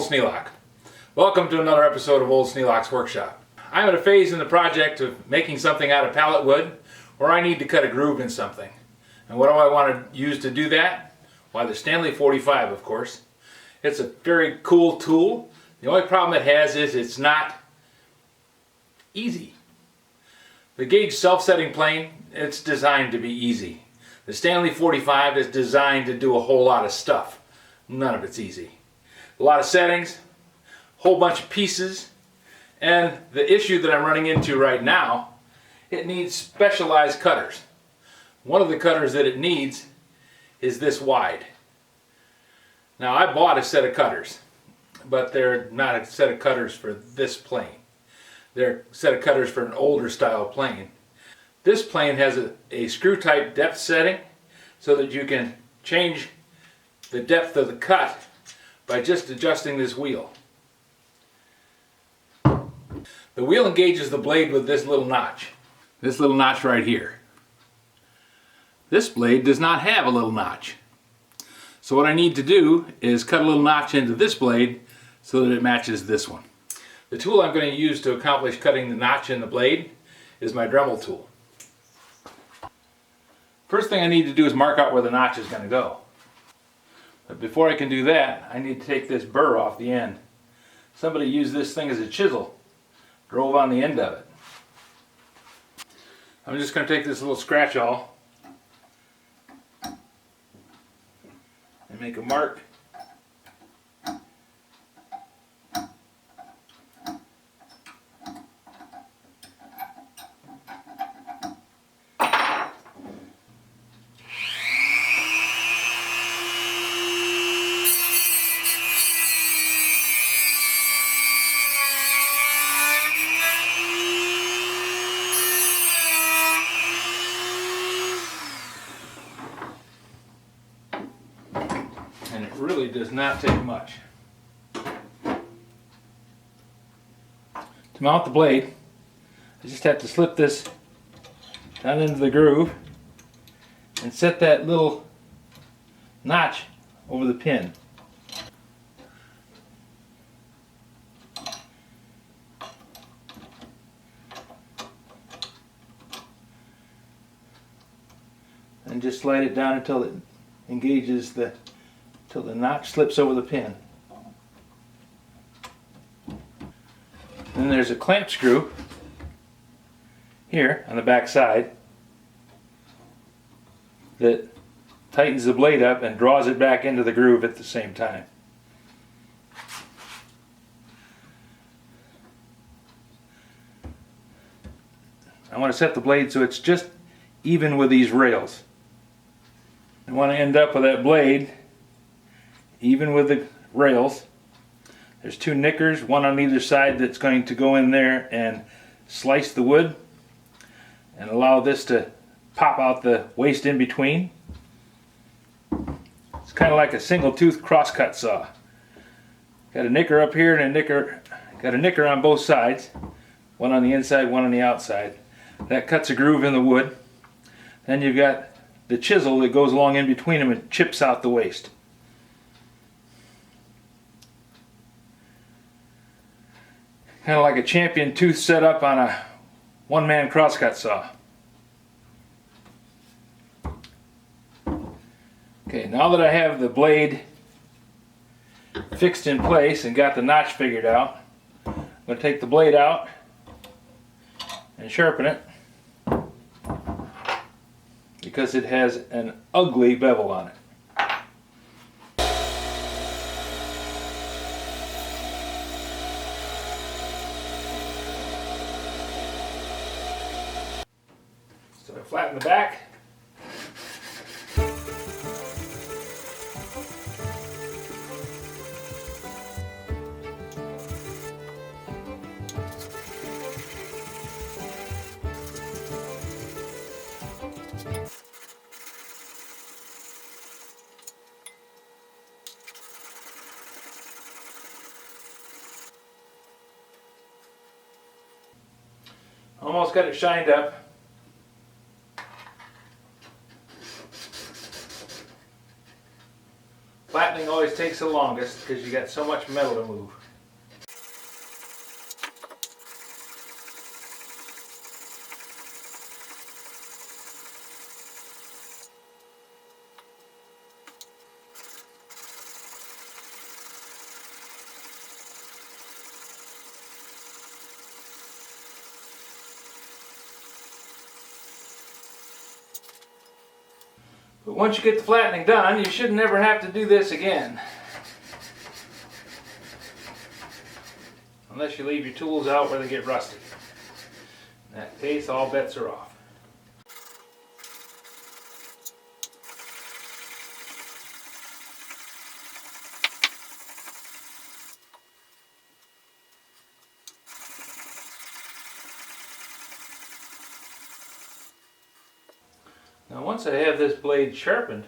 Sneelock. Welcome to another episode of Old Sneelock's Workshop. I'm at a phase in the project of making something out of pallet wood where I need to cut a groove in something. And what do I want to use to do that? Why, the Stanley 45, of course. It's a very cool tool. The only problem it has is it's not easy. The gauge self-setting plane, it's designed to be easy. The Stanley 45 is designed to do a whole lot of stuff. None of it's easy. A lot of settings, a whole bunch of pieces, and the issue that I'm running into right now, it needs specialized cutters. One of the cutters that it needs is this wide. Now, I bought a set of cutters, but they're not a set of cutters for this plane. They're a set of cutters for an older style plane. This plane has a screw type depth setting so that you can change the depth of the cut by just adjusting this wheel. The wheel engages the blade with this little notch. This little notch right here. This blade does not have a little notch. So what I need to do is cut a little notch into this blade so that it matches this one. The tool I'm going to use to accomplish cutting the notch in the blade is my Dremel tool. First thing I need to do is mark out where the notch is going to go. But before I can do that, I need to take this burr off the end. Somebody used this thing as a chisel, drove on the end of it. I'm just going to take this little scratch awl and make a mark. And it really does not take much. To mount the blade, I just have to slip this down into the groove and set that little notch over the pin. And just slide it down until it engages till the notch slips over the pin. Then there's a clamp screw here on the back side that tightens the blade up and draws it back into the groove at the same time. I want to set the blade so it's just even with these rails. I want to end up with that blade even with the rails. There's two nickers, one on either side, that's going to go in there and slice the wood and allow this to pop out the waste in between. It's kind of like a single tooth crosscut saw. Got a nicker up here and got a nicker on both sides, one on the inside, one on the outside. That cuts a groove in the wood. Then you've got the chisel that goes along in between them and chips out the waste. Kind of like a champion tooth set up on a one-man crosscut saw. Okay, now that I have the blade fixed in place and got the notch figured out, I'm going to take the blade out and sharpen it because it has an ugly bevel on it. So I flatten the back. Almost got it shined up. Flattening always takes the longest because you got so much metal to move. But once you get the flattening done, you should never have to do this again. Unless you leave your tools out where they get rusty. In that case, all bets are off. Now once I have this blade sharpened,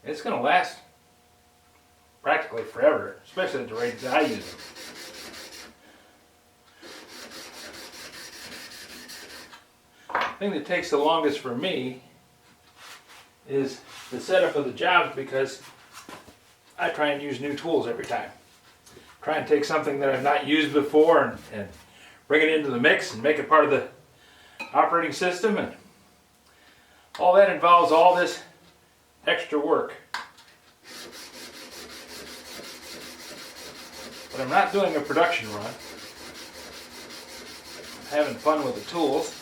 it's going to last practically forever, especially at the rate that I use it. The thing that takes the longest for me is the setup of the jobs, because I try and use new tools every time. Try and take something that I've not used before and bring it into the mix and make it part of the operating system, and all that involves all this extra work. But I'm not doing a production run. I'm having fun with the tools.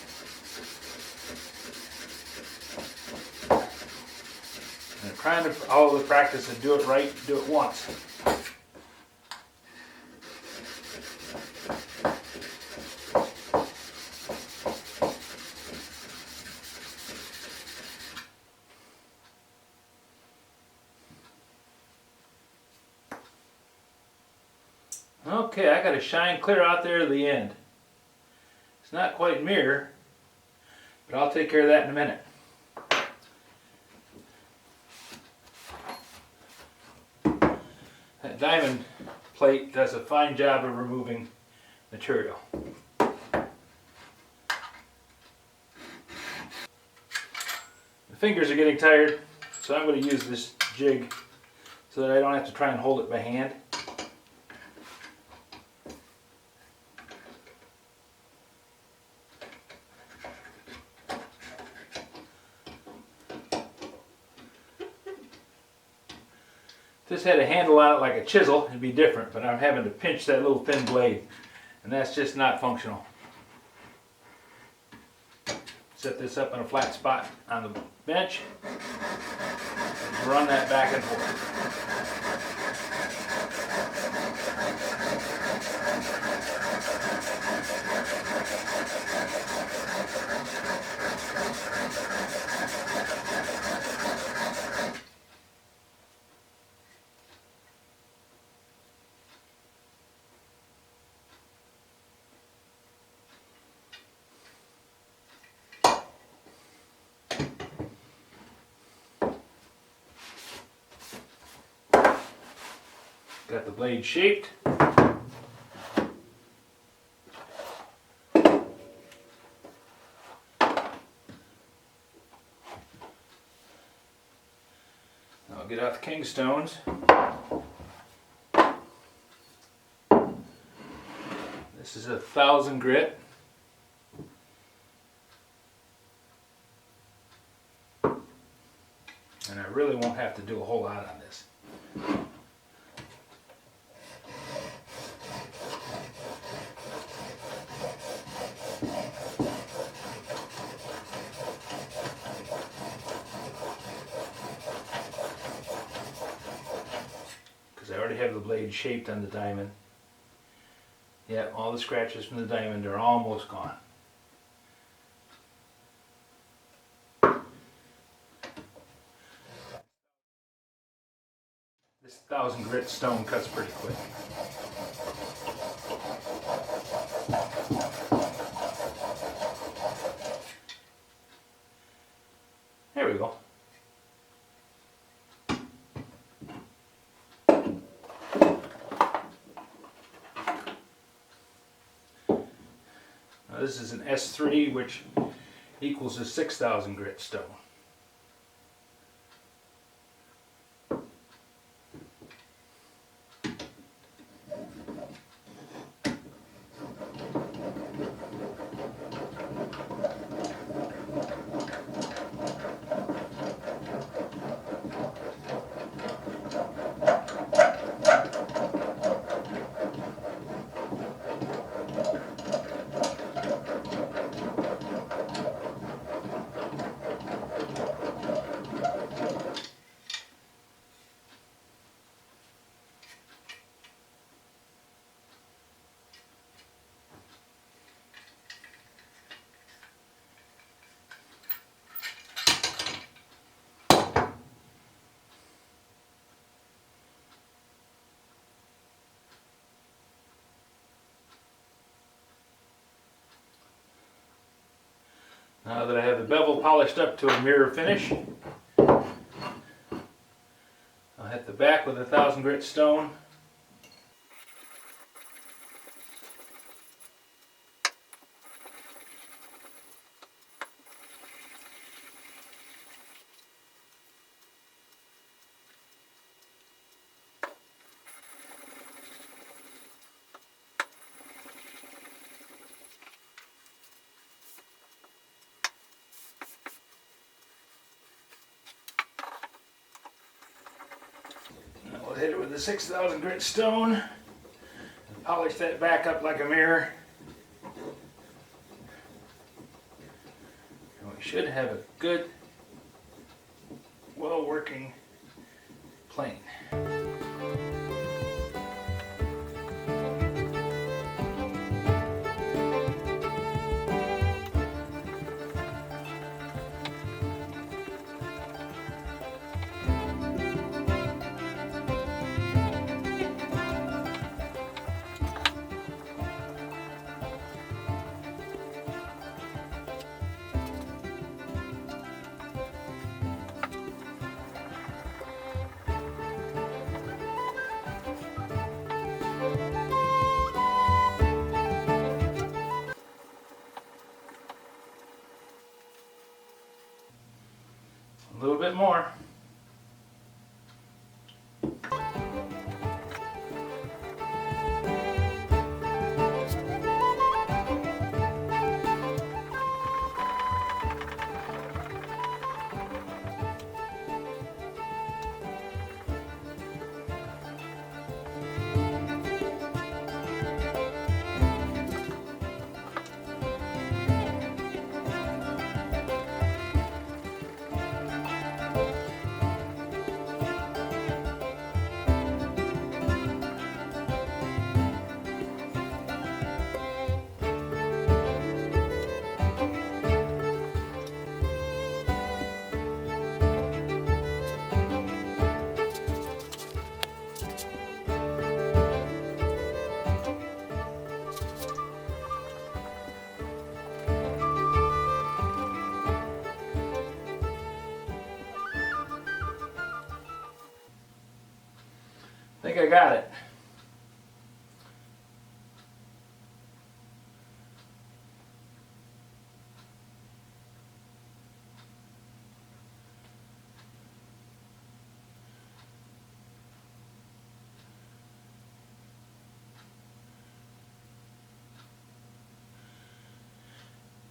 And I'm trying to follow the practice and do it right, do it once. Okay, I got to shine clear out there to the end. It's not quite mirror, but I'll take care of that in a minute. That diamond plate does a fine job of removing material. The fingers are getting tired, so I'm going to use this jig so that I don't have to try and hold it by hand. If this had a handle on it like a chisel, it'd be different, but I'm having to pinch that little thin blade, and that's just not functional. Set this up in a flat spot on the bench, and run that back and forth. Got the blade shaped. I'll get out the king stones. This is 1,000 grit. And I really won't have to do a whole lot on this. I already have the blade shaped on the diamond. Yeah, all the scratches from the diamond are almost gone. This 1,000 grit stone cuts pretty quick. There we go. This is an S3, which equals a 6,000 grit stone. Now that I have the bevel polished up to a mirror finish, I'll hit the back with a 1000 grit stone. We'll hit it with the 6000 grit stone and polish that back up like a mirror. And we should have a good, well working plane. A little bit more. I think I got it.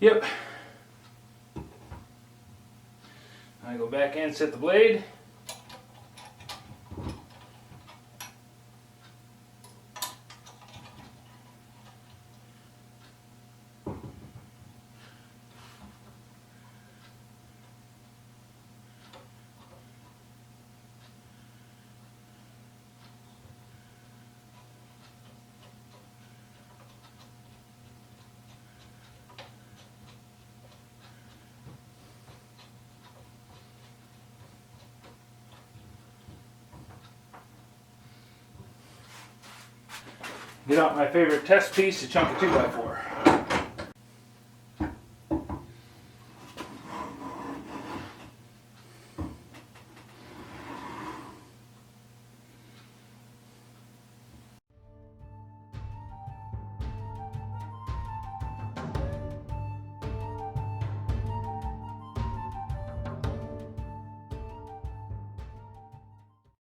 Yep. I go back in, set the blade. Get out my favorite test piece, a chunk of 2x4.